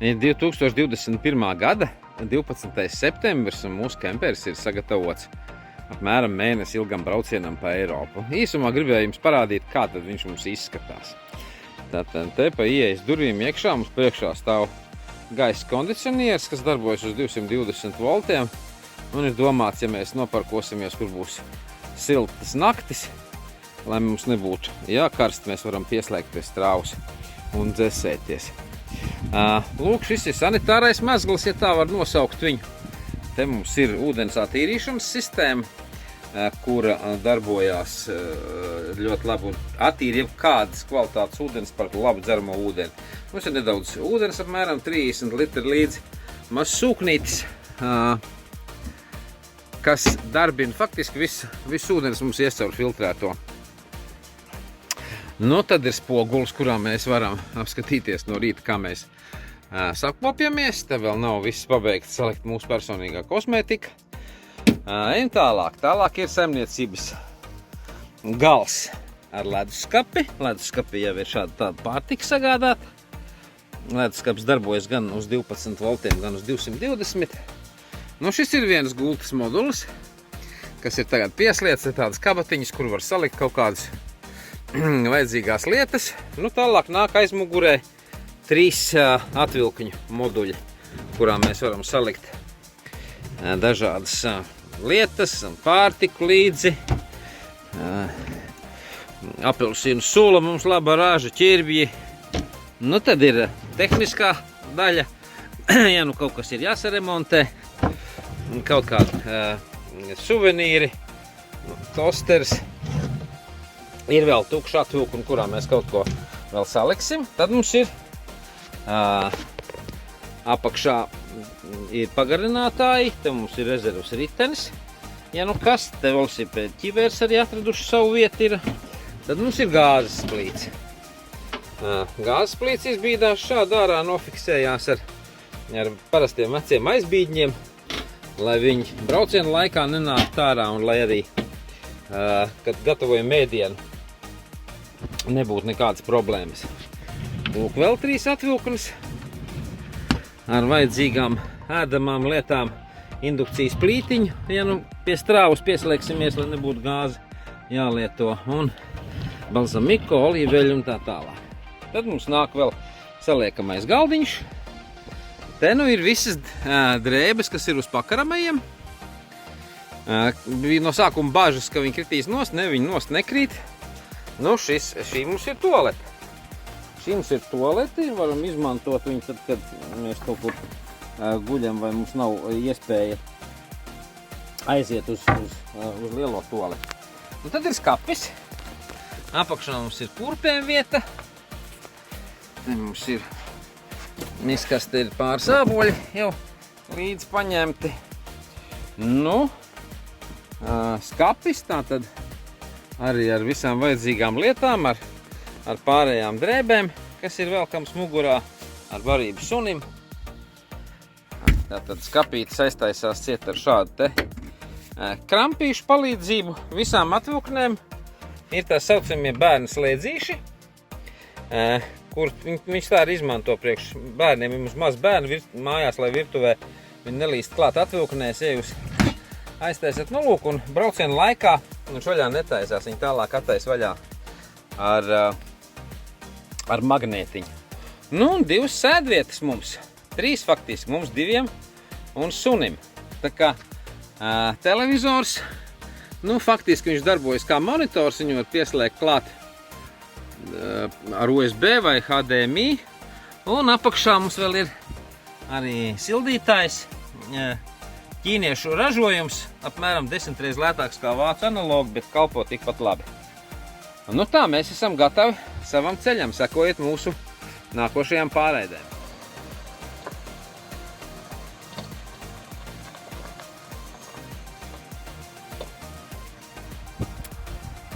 Ir 2021. gada 12. septembris un mūsu kemperis ir sagatavots apmēram mēnesi ilgam braucienam pa Eiropu. Īsumā gribēju jums parādīt, kā tad viņš mums izskatās. Tātad te pa ieejas durvīm iekšā mums priekšā stāv gaisa kondicionieris, kas darbojas uz 220 voltiem. Un ir domāts, ja mēs noparkosimies, kur būs siltas naktis, lai mums nebūtu jākarst, mēs varam pieslēgt pie strāvas un dzesēties. Lūk, šis ir sanitārais mezgls, ja tā var nosaukt viņu. Te mums ir ūdens attīrīšanas sistēma, kura darbojās ļoti labi un attīra jebkādas kvalitātes ūdens par labu dzeramo ūdeni. Mums ir nedaudz ūdens, apmēram 30 litri līdzi, mazs sūknītis, kas darbina faktiski visu ūdens mums ies caur filtrēto. Nu, tad ir spogulis, kurā mēs varam apskatīties no rīta, kā mēs sakopjamies. Te vēl nav viss pabeigts salikt mūsu personīgā kosmētika. Ejam tālāk. Tālāk ir saimniecības gals ar leduskapi. Leduskapi jau ir šāda tāda pārtika sagādāta. Leduskaps darbojas gan uz 12 voltiem, gan uz 220. Nu, šis ir viens gultas modulis, kas ir tagad pieslietas, ir tādas kabatiņas, kur var salikt kaut kādas vajadzīgās lietas. Nu, tālāk nāk aizmugurē 3 atvilkņu moduļi, kurā mēs varam salikt dažādas lietas, pārtiku līdzi. Apelsīnu sula mums laba rāža, ķirbji. Nu, tad ir tehniskā daļa, ja nu kaut kas ir jāsaremontē, kaut kādi suvenīri, tosters. Ir vēl tukša atvilkuma, kurā mēs kaut ko vēl saliksim. Tad mums ir apakšā ir pagarinātāji, te mums ir rezervas ritenis. Ja nu kas, te velosipēda ķivērs arī atraduši savu vietu ir. Tad mums ir gāzes plīts. Gāzes plīts izbīdās šādi ārā, nofiksējās ar parastiem veciem aizbīdņiem, lai viņi braucienu laikā nenāktu ārā un lai arī, kad gatavojam ēdienu, nebūtu nekādas problēmas. Lūk, vēl 3 atvilknes ar vajadzīgām ēdamām lietām, indukcijas plītiņu, ja nu pie strāvas pieslēgsimies, lai nebūtu gāzi jālieto, un balzamiko, olīveļu un tā tālāk. Tad mums nāk vēl saliekamais galdiņš. Te nu ir visas drēbes, kas ir uz pakaramajiem. Bija no sākuma bažas, ka viņi kritīs nost, ne, viņi nost nekrīt. Nu, šī mums ir tualete. Šī mums ir tualete, varam izmantot viņu tad, kad mēs kaut kur guļam vai mums nav iespēja aiziet uz lielo tualeti. Nu, tad ir skapis. Apakšā mums ir kurpēm vieta. Te mums ir miskaste, ir pāris āboļi jau līdz paņemti. Nu, skapis tātad arī ar visām vajadzīgām lietām, ar pārējām drēbēm, kas ir velkams mugurā, ar barību sunim. Tātad skapīte saistāsās ciet ar šādu te krampīšu palīdzību visām atvilknēm. Ir tā saucamie bērnu slēdzīši, kur viņš tā arī izmanto priekš bērniem. Ir mums maz bērnu mājās, lai virtuvē viņi nelīst klāt atvilknēs, ja jūs aiztaisiet nolūku un braucienu laikā viņš vaļā netaisās, viņi tālāk attais vaļā ar magnētiņu. Nu, un 2 sēdvietas mums, 3 faktiski, mums 2 un sunim. Tā kā televizors, nu, faktiski viņš darbojas kā monitors, viņu var pieslēgt klāt ar USB vai HDMI, un apakšā mums vēl ir arī sildītājs, ķīniešu ražojums, apmēram 10 reiz lētāks kā vācu analogi, bet kalpo tikpat labi. Nu tā, mēs esam gatavi savam ceļam, sekojiet mūsu nākošajām pārēdēm.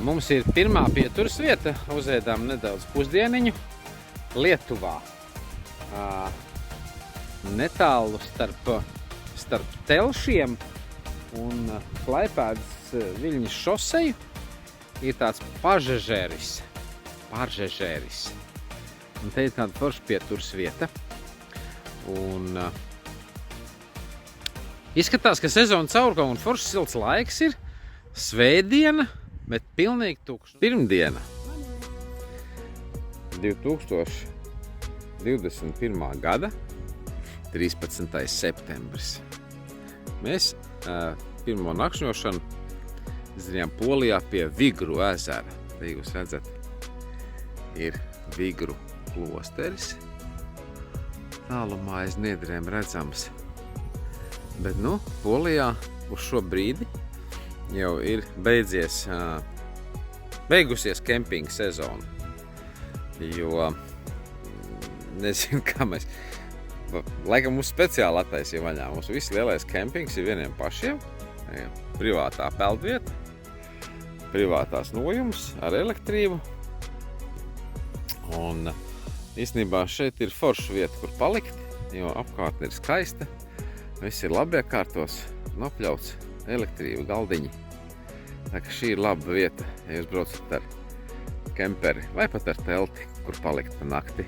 Mums ir pirmā pieturas vieta, uzēdām nedaudz pusdieniņu Lietuvā. Netālu starp Telšiem un Klaipēdas Viļņas šoseju ir tāds Pažežeris. Un te ir tāda forša pieturas vieta. Un izskatās, ka sezona caurka un foršs silts laiks ir. Svētdiena, bet pilnīgi tukšs. Pirmdiena. 2021. gada 13. septembris. Mēs pirmo nakšņošanu izdarījām Polijā pie Vigru ezera. Te jūs redzat, ir Vigru klosteris. Tālumā aiz niedrēm redzams. Bet, Polijā uz šo brīdi jau ir beigusies kempinga sezona. Jo, nezinu, kā mēs... Laikam mums speciāli attaisīja vaļā. Mums viss lielais kempings ir vieniem pašiem. Privātā peldvieta, privātās nojums ar elektrību. Un īstenībā šeit ir forša vieta, kur palikt, jo apkārtne ir skaista. Viss ir labi iekārtos, nopļauts elektrība, galdiņi. Tā ka šī ir laba vieta, ja jūs braucat ar kemperi vai pat ar telti, kur palikt pa nakti,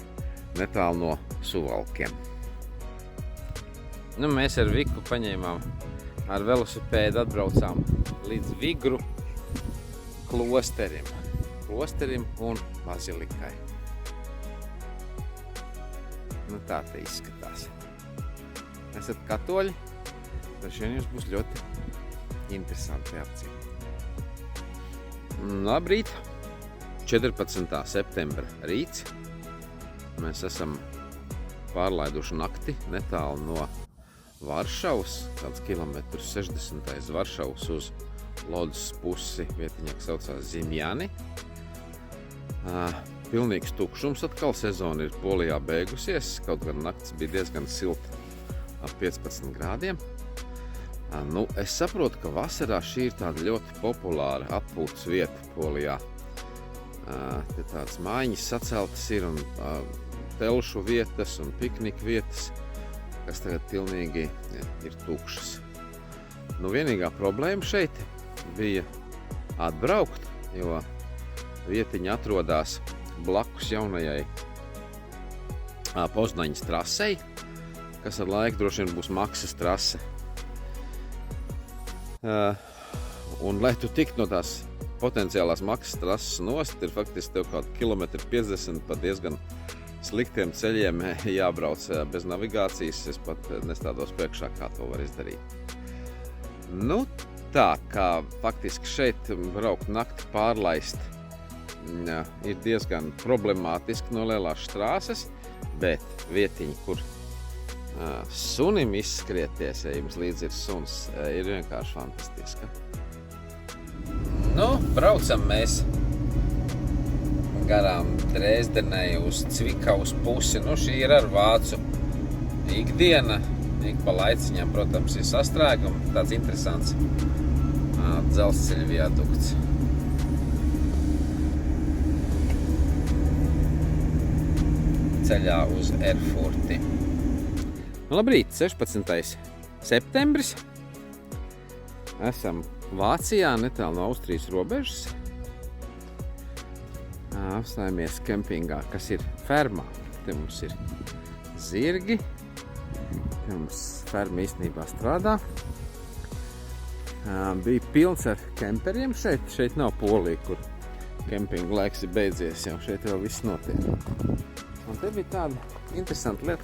netālu no Suvalkiem. Mēs ar Viku paņēmām, ar velosipēdu atbraucām līdz Vigru klosterim un bazilikai. Tā te izskatās. Esat katoļi, tad šodien jums būs ļoti interesanti apcīt. Labrīt! 14. septembra rīts. Mēs esam pārlaiduši nakti netālu no Varšavas, kāds kilometrs 60. aiz Varšavas uz Lodzes pusi, vietiņāk saucās Zimjani. Pilnīgs tukšums atkal, sezona ir Polijā beigusies, kaut gan naktis bija diezgan silta, ap 15 grādiem. Es saprotu, ka vasarā šī ir tāda ļoti populāra atpūtas vieta Polijā. Te tādas mājiņas saceltas ir un telšu vietas un pikniku vietas, kas tagad pilnīgi ir tukšas. Vienīgā problēma šeit bija atbraukt, jo vietiņa atrodās blakus jaunajai Poznaņas trasei, kas ar laiku droši vien būs maksas trase. Un, lai tu tiktu no tās potenciālās maksas trases nost, ir faktiski tev kaut 50 km pa diezgan sliktiem ceļiem jābrauc bez navigācijas. Es pat nestādos priekšā, kā to var izdarīt. Tā kā faktiski šeit braukt nakti pārlaist ir diezgan problemātiski no lielās strāses, bet vietiņa, kur sunim izskrieties, ja jums līdzi ir suns, ir vienkārši fantastiska. Braucam mēs garām Dresdenei uz Cvikavas pusi. Šī ir ar vācu ikdiena. Ik pa laiciņām, protams, ir sastrēgumi. Tāds interesants dzelzceļa viadukts. Ceļā uz Erfurti. Labrīt, 16. septembris. Esam Vācijā, netālu no Austrijas robežas. Apstājamies kempingā, kas ir fermā. Te mums ir zirgi. Te mums ferma īstenībā strādā. Bija pilns ar kemperiem šeit. Šeit nav Polija, kur kempinga laiks ir beidzies, jau šeit vēl viss notiek. Un te bija tāda interesanta lieta,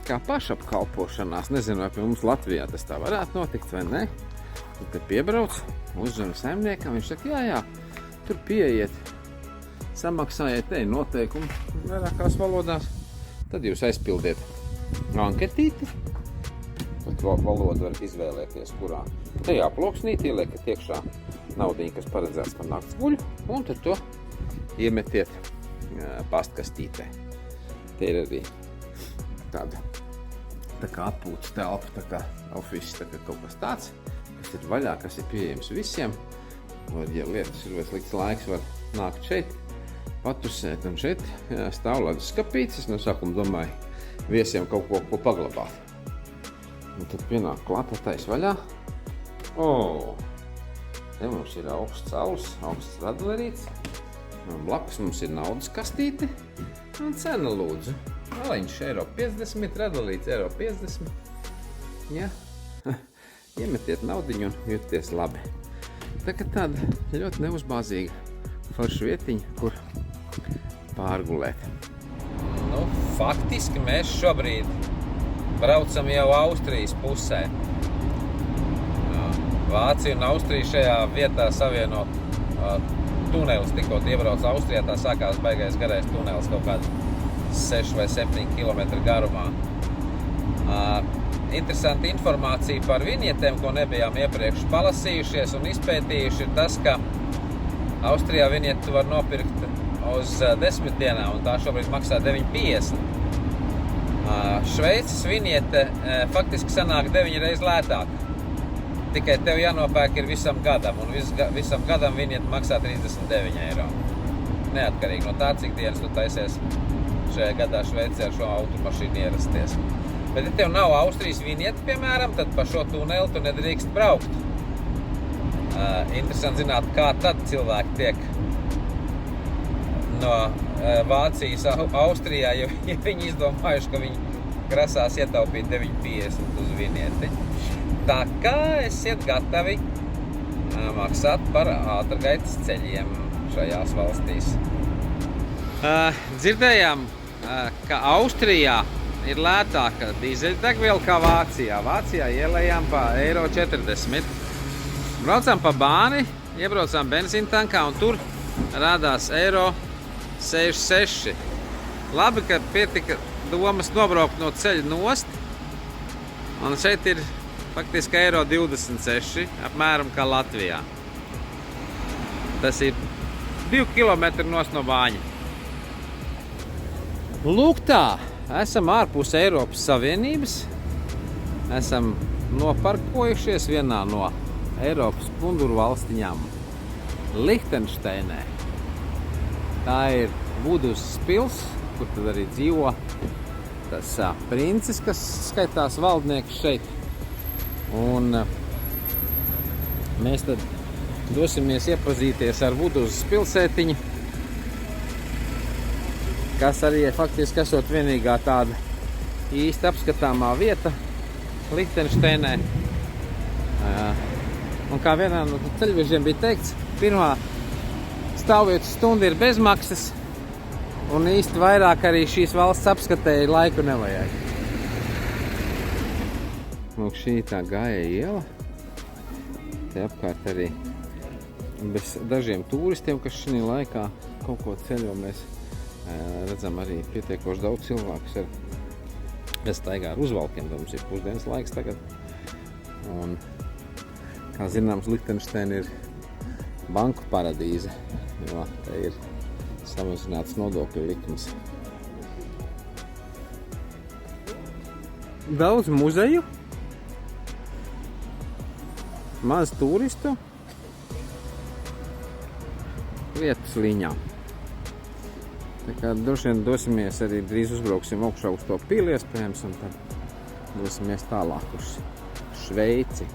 kā pašapkalpošanās. Nezinu, vai pie mums Latvijā tas tā varētu notikt vai ne. Tad te piebrauc, uzzvanu saimniekam, viņš saka, jā, tur pieiet, samaksājiet te noteikumi vairākās valodās, tad jūs aizpildiet anketīti, pat valodu varat izvēlēties, kurā. Tajā ploksnītī ieliekat iekšā naudiņu, kas paredzēts par nakts guļu, un tad to iemetiet pastkastītē. Te ir arī tāda tā kā atpūtas telpa, tā kā office, tā kā kaut kas tāds, kas ir vaļā, kas ir pieejams visiem. Ja lietas ir vai slikts laiks, var nākt šeit, patusēt, un šeit stāv leduskapītes. Es no sākuma domāju viesiem kaut ko paglabāt. Un tad pienāk klāt, attais vaļā. Te mums ir augsts saules, augsts radlerīts. Blakus mums ir naudas kastīte un cena lūdzu. Maliņš €1,50, redolīts €1,50. Ja? Iemetiet naudiņu un jūties labi. Tā kā tāda ļoti neuzbāzīga forša vietiņa, kur pārgulēt. Nu, faktiski mēs šobrīd braucam jau Austrijas pusē. Vācija un Austrija šajā vietā savieno tunelis, tikko iebrauc Austrijā, tā sākās baigais garais tunelis kaut kāds 6 vai 7 kilometru garumā. Interesanti informācija par vinietēm, ko nebijām iepriekš palasījušies un izpētījuši, ir tas, ka Austrijā vinietu var nopirkt uz 10 dienām, un tā šobrīd maksā 9,50. Šveices viniete faktiski sanāk 9 reizes lētāk. Tikai tev jānopērk ir visam gadam, un visam gadam vinieti maksā €39. Neatkarīgi no tā, cik dienas tu taisies šajā gadā Šveicē ar šo automašīnu ierasties. Bet, ja tev nav Austrijas vinieti, piemēram, tad pa šo tuneli tu nedrīkst braukt. Interesanti zināt, kā tad cilvēki tiek no Vācijas Austrijā, ja viņi izdomājuši, ka viņi grasās ietaupīt 9,50 uz vinieti. Tā kā esiet gatavi maksāt par ātrgaitas ceļiem šajās valstīs. Dzirdējām, ka Austrijā ir lētāka dīzeļdegviela kā Vācijā. Vācijā ielējām pa €1,40. Braucām pa Bāni, iebraucām benzīntankā un tur rādās €1,66. Labi, ka pietika domas nobraukt no ceļa nost. Un šeit ir faktiski €1,26, apmēram kā Latvijā. Tas ir 2 kilometri nost no Bāņa. Lūk tā, esam ārpus Eiropas Savienības. Esam noparkojušies vienā no Eiropas punduru valstiņām Lihtenšteinē. Tā ir Vuduzas pils, kur tad arī dzīvo tas princis, kas skaitās valdnieks šeit. Un mēs tad dosimies iepazīties ar Vuduzas pilsētiņu, kas arī faktiski esot vienīgā tāda īsti apskatāmā vieta Lihtenšteinē. Un kā vienā no ceļvežiem bija teikts, pirmā stāvvietas stunda ir bezmaksas, un īsti vairāk arī šīs valsts apskatēji laiku nevajag. Lūk, šī tā Gaja iela. Te apkārt arī bez dažiem turistiem, kas šī laikā kaut ko ceļo, mēs redzam arī pietiekoši daudz cilvēkus ar staigā ar uzvalkiem. Mums ir pusdienas laiks tagad. Un, kā zināms, Lihtenšteina ir banku paradīze, jo te ir samazināts nodokļu likmes. Daudz muzeju, maz turistu, vietas līņā. Tā kā droši vien dosimies arī drīz uzbrauksim augšā uz to pili iespējams, un tad dosimies tālāk uz Šveici.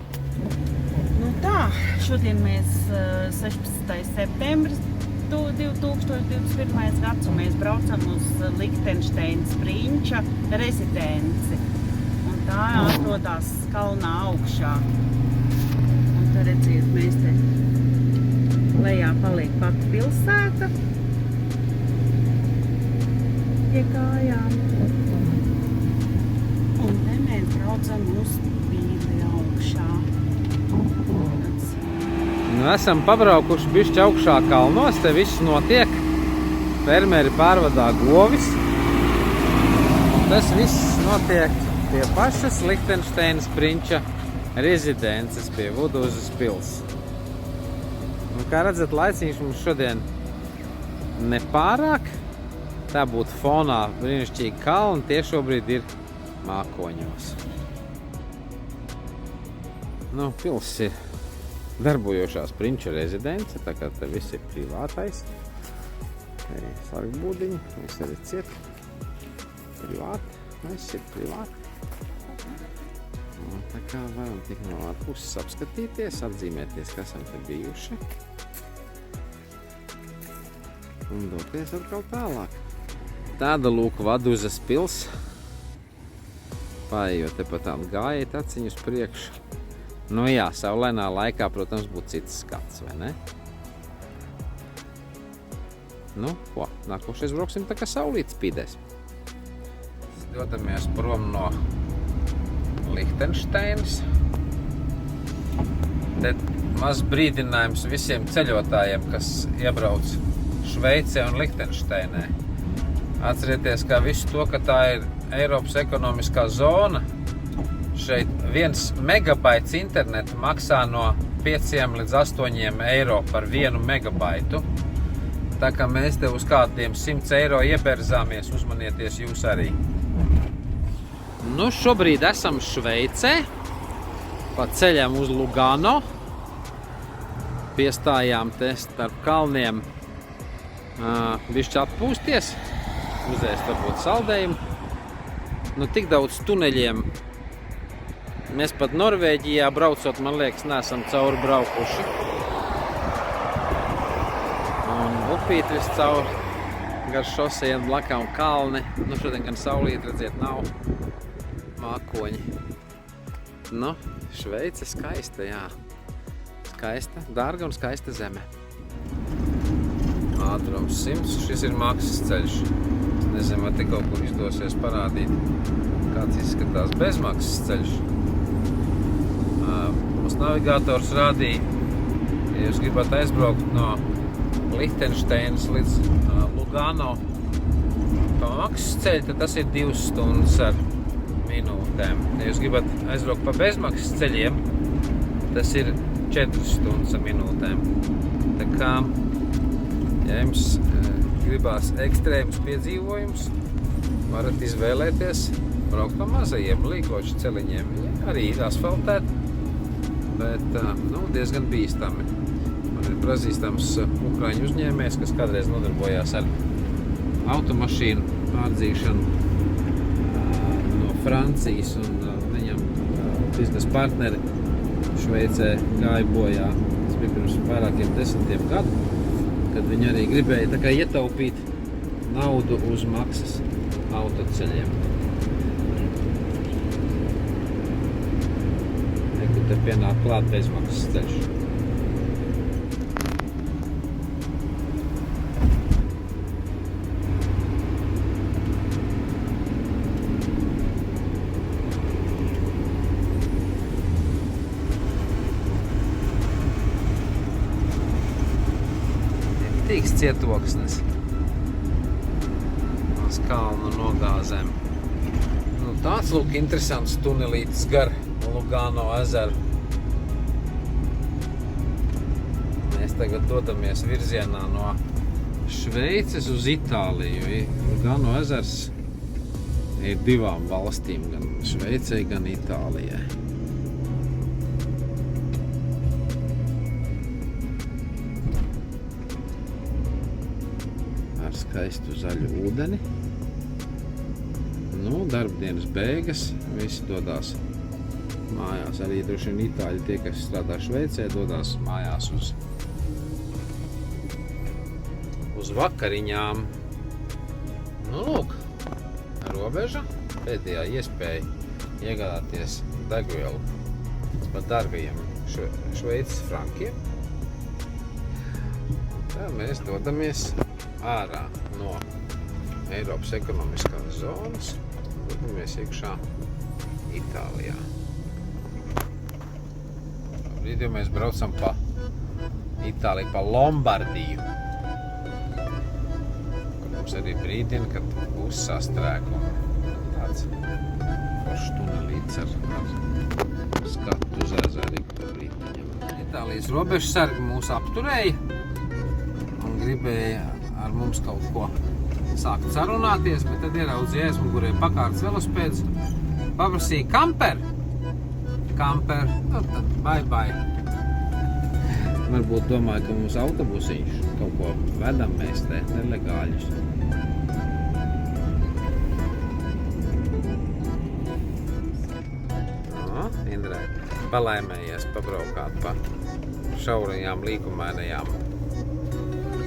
Nu tā, šodien mēs 16. septembris 2021. gads, un mēs braucam uz Lihtenšteinas prinča rezidenci. Un tā atrodas kalnā augšā. Un tā redziet, mēs te lejā paliek pati pilsēta pie kājām. Un te mēs braucam uz pīli augšā. Nu, esam pabraukuši bišķi augšā kalnos, te viss notiek. Fermeri pārvadā govis. Un tas viss notiek pie pašas Lihtenšteinas prinča rezidences, pie Vuduzas pils. Un, kā redzat, laiciņš mums šodien nepārāk. Tā būtu fonā brīnišķīgi kalni, tie šobrīd ir mākoņos. Nu, pils ir darbojošās prinča rezidence, tā kā te viss ir privātais. Te ir sargbūdiņi, viss arī ciet. Privāti, viss ir privāti. Un tā kā varam tik no ārpuses apskatīties, atzīmēties, kas esam te bijuši. Un doties atkal tālāk. Tāda lūk Vaduzas pils. Paejot te pa tādu gājiet aciņu uz priekšu. Nu jā, saulainā laikā, protams, būtu cits skats, vai ne? Nu, ko? Nākošais brauksim tā kā saulīt spīdēs. Dodamies prom no Lihtenšteinas. Te maz brīdinājums visiem ceļotājiem, kas iebrauc Šveicē un Lihtenšteinē. Atcerieties, kā visu to, ka tā ir Eiropas ekonomiskā zona. Šeit 1 megabaits interneta maksā no 5 līdz 8 eiro par 1 megabaitu. Tā kā mēs te uz kādiem 100 eiro ieberzāmies, uzmanieties jūs arī. Nu, šobrīd esam Šveicē, pa ceļam uz Lugano. Piestājām te starp kalniem bišķi atpūsties, uzēst varbūt saldējumu. Nu, tik daudz tuneļiem. Mēs pat Norvēģijā braucot, man liekas, neesam cauri braukuši. Un upīt vis cauri gar šosejiem blakām kalni. Nu, šodien gan saulīt, redziet, nav mākoņi. Nu, Šveice skaista, jā. Skaista, dārga un skaista zeme. Ātrums 100, šis ir maksas ceļš. Es nezinu, vai te kaut kur izdosies parādīt, kāds izskatās bezmaksas ceļš. Mums navigators rādīja, ja jūs gribat aizbraukt no Lihtenšteinas līdz Lugano pa maksas ceļu, tad tas ir 2 stundas ar minūtēm. Ja jūs gribat aizbraukt pa bezmaksas ceļiem, tas ir 4 stundas ar minūtēm. Tā kā, ja jums gribās ekstrēmus piedzīvojumus, varat izvēlēties braukt pa mazajiem līkošu celiņiem. Arī asfaltēt, bet nu, diezgan bīstami. Man ir pazīstams ukraiņu uzņēmējs, kas kādreiz nodarbojās ar automašīnu pārdzīšanu no Francijas, un viņam biznesa partneri Šveicē gāja bojā. Tas bija pirms vairākiem 10 gadu, kad viņi arī gribēja tā kā ietaupīt naudu uz maksas autoceļiem. Te pienāk klāt bezmaksas ceļš. Tīks cietoksnis uz kalnu nogāzēm. Nu, tāds lūk interesants tunelītis gar Lugano ezeru. Mēs tagad dodamies virzienā no Šveices uz Itāliju. Lugano ezers ir 2 valstīm, gan Šveicei, gan Itālijai. Ar skaistu zaļu ūdeni. Nu, darbdienas beigas, visi dodās mājās. Arī droši vien itāļi, tie, kas strādā Šveicē, dodās mājās uz vakariņām. Nu, lūk, robeža, pēdējā iespēja iegādāties degvielu par dārgajiem Šveices frankiem. Tā mēs dodamies ārā no Eiropas ekonomiskās zonas, dodamies iekšā Itālijā. Brīdī mēs braucam pa Itāliju, pa Lombardiju. Kur mums arī brīdina, kad būs sastrēgumi. Tāds foršs tunelīts ar skatu uz ezeriku pa brīdiņam. Itālijas robežsargi mūs apturēja un gribēja ar mums kaut ko sākt sarunāties, bet tad ieraudzīja aizmugurē pakārts velospēds, paprasīja kamper, nu tad bye. Varbūt domāju, ka mums autobusiņš kaut ko vedam mēs te, nelegāļus. Indrē, palaimējies pabraukāt pa šaurajām līkumainajām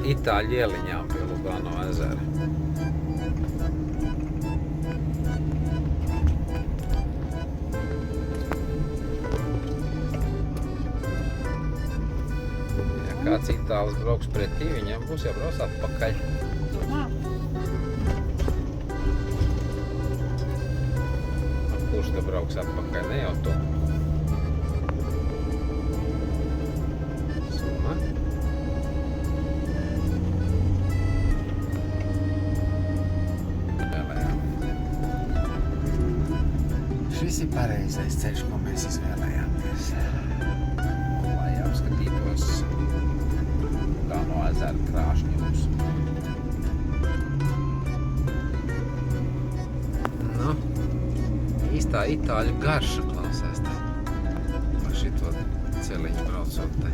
Itāļu ieliņām pie Lugano ezera. kāds itālis brauks pretī, viņam būs jābrauc atpakaļ. Domā? Kurš te brauks atpakaļ? Ne jau tu. Summa. Šis ir pareizais ceļš, ko mēs izvēlējāmies. Lai apskatītos Gano ezera krāšņumus. Nu, īstā itāļu garša klausās te. Par šito celiņu braucot te.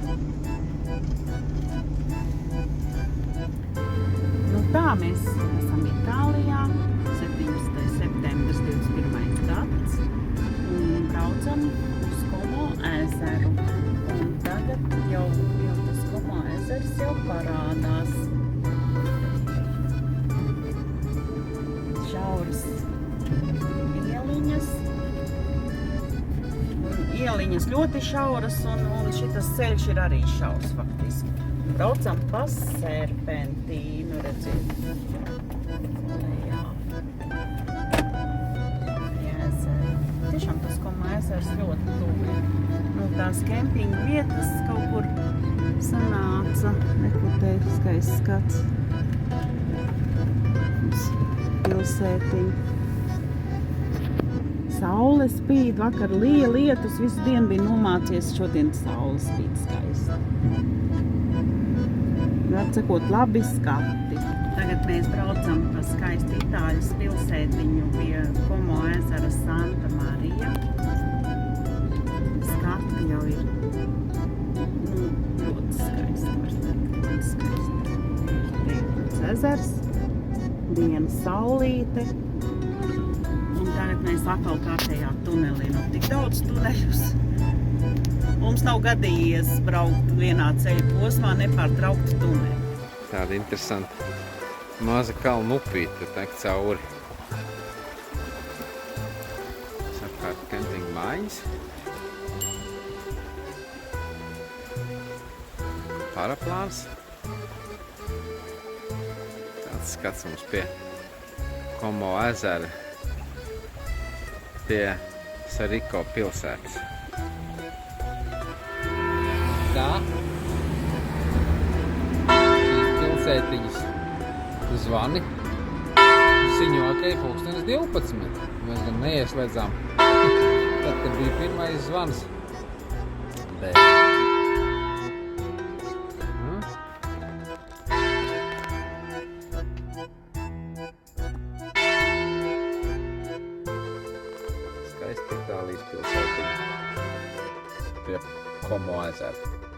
Nu tā, mēs esam Itālijā, 17. septembris 21. gads, un braucam uz Como ezeru. Un tagad jau tas Como ezers jau parādās. Šauras ieliņas. Ieliņas ļoti šauras, un šitas ceļš ir arī šaurs faktiski. Braucam pa serpentīnu, redziet. Jā. Ezeru. Tiešām tas Como ezers ļoti tuvi. Nu, tās kempinga vietas kaut kur sanāca. Neko te skaists skats. Uz pilsētiņu. Saule spīd, vakar lija lietus, visu dienu bija nomācies, šodien saule spīd skaisti. Var sakot, labi skati. Tagad mēs braucam pa skaistu Itāļas pilsētiņu pie Como ezera Santa Marija. Skati jau ir ļoti skaisti, var teikt, ļoti skaisti. Teikums ezers, diena saulīte. Un tagad mēs atkal kārtējā tunelī. Nu, tik daudz tuneļus. Mums nav gadījies braukt vienā ceļa posmā, nepārtraukt tuneli. Tāda interesanta maza kalnu upīte tek cauri. Apkārt kempinga mājas. Paraplāns. Tāds skats mums pie Como ezera, pie Sariko pilsētas. Tā. Šīs pilsētiņas zvani ziņo, ka ir pulkstenis 12. Mēs gan neieslēdzām. Tad, kad bija pirmais zvans. Bet. Skaisti Itālijas pilsētiņa pie Como ezera.